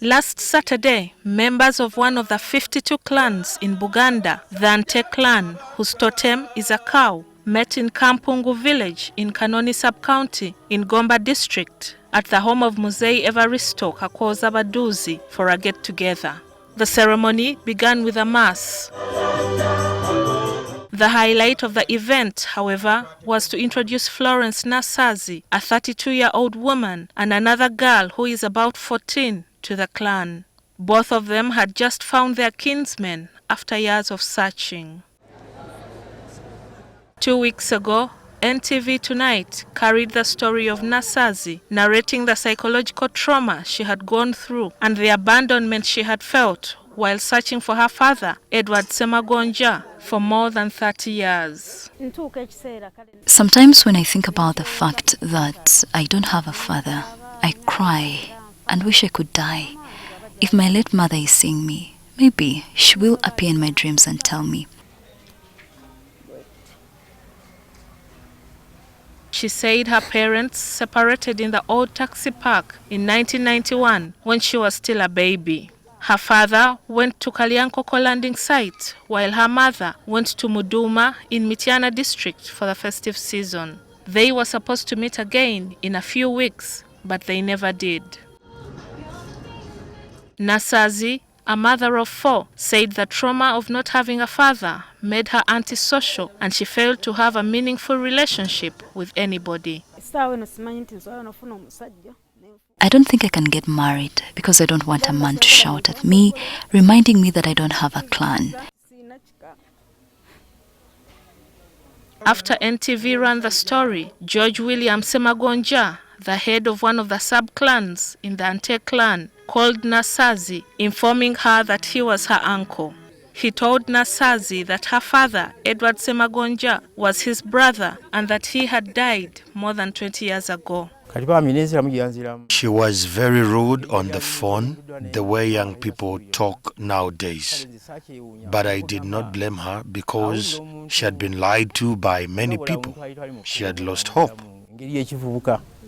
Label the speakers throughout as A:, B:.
A: Last Saturday, members of one of the 52 clans in Buganda, the Ante clan, whose totem is a cow, met in Kampungu village in Kanoni sub-county in Gomba district at the home of Muzei Evaristo Kakwoza Baduzi for a get-together. The ceremony began with a mass. The highlight of the event, however, was to introduce Florence Nasaazi, a 32-year-old woman, and another girl who is about 14, to the clan. Both of them had just found their kinsmen after years of searching. 2 weeks ago, NTV Tonight carried the story of Nasaazi, narrating the psychological trauma she had gone through and the abandonment she had felt while searching for her father, Edward Ssemagonja, for more than 30 years.
B: Sometimes when I think about the fact that I don't have a father, I cry and wish I could die. If my late mother is seeing me, maybe she will appear in my dreams and tell me.
A: She said her parents separated in the old taxi park in 1991 when she was still a baby. Her father went to Kalyankoko landing site while her mother went to Muduma in Mityana district for the festive season. They were supposed to meet again in a few weeks, but they never did. Nasaazi, a mother of 4, said the trauma of not having a father made her antisocial and she failed to have a meaningful relationship with anybody.
B: I don't think I can get married because I don't want a man to shout at me, reminding me that I don't have a clan.
A: After NTV ran the story, George William Ssemagonja, the head of one of the sub-clans in the Ante clan, called Nasaazi, informing her that he was her uncle. He told Nasaazi that her father, Edward Ssemagonja, was his brother and that he had died more than 20 years ago.
C: She was very rude on the phone, the way young people talk nowadays. But I did not blame her because she had been lied to by many people. She had lost hope.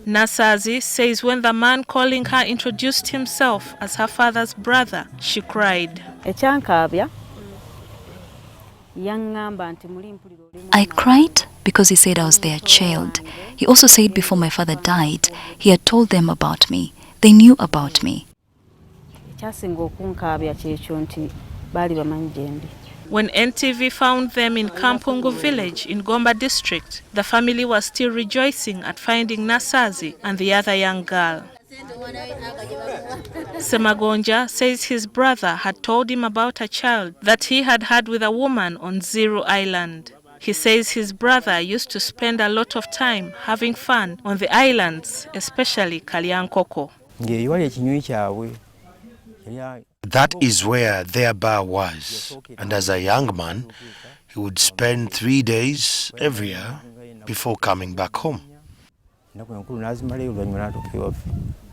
A: Nasaazi says when the man calling her introduced himself as her father's brother, she cried.
B: I cried because he said I was their child. He also said before my father died, he had told them about me. They knew about me.
A: When NTV found them in Kampungu village in Gomba district, the family was still rejoicing at finding Nasaazi and the other young girl. Ssemagonja says his brother had told him about a child that he had had with a woman on Zero Island. He says his brother used to spend a lot of time having fun on the islands, especially Kalyankoko.
C: That is where their bar was. And as a young man, he would spend 3 days every year before coming back home.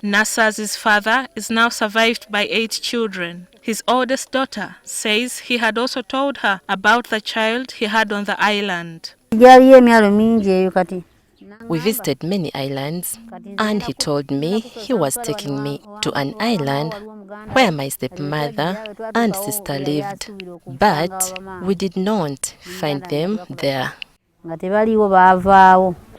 A: Nasaazi's father is now survived by 8 children. His oldest daughter says he had also told her about the child he had on the island.
D: We visited many islands and he told me he was taking me to an island where my stepmother and sister lived, but we did not find them there.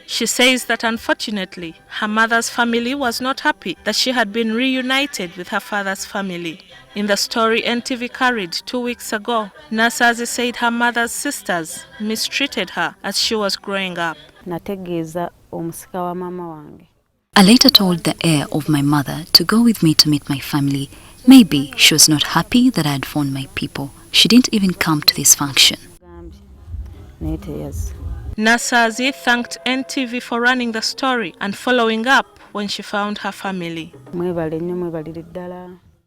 A: She says that unfortunately, her mother's family was not happy that she had been reunited with her father's family. In the story NTV carried 2 weeks ago, Nasaazi said her mother's sisters mistreated her as she was growing up.
B: I later told the heir of my mother to go with me to meet my family. Maybe she was not happy that I had found my people. She didn't even come to this function.
A: Nasaazi thanked NTV for running the story and following up when she found her family.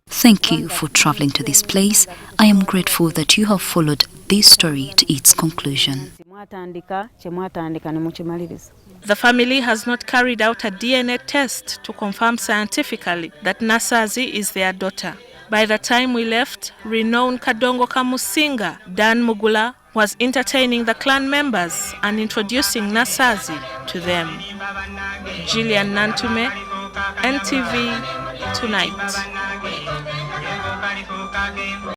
B: Thank you for traveling to this place. I am grateful that you have followed this story to its conclusion.
A: The family has not carried out a DNA test to confirm scientifically that Nasaazi is their daughter. By the time we left, renowned Kadongo Kamusinga, Dan Mugula, was entertaining the clan members and introducing Nasaazi to them. Gillian Nantume, NTV Tonight.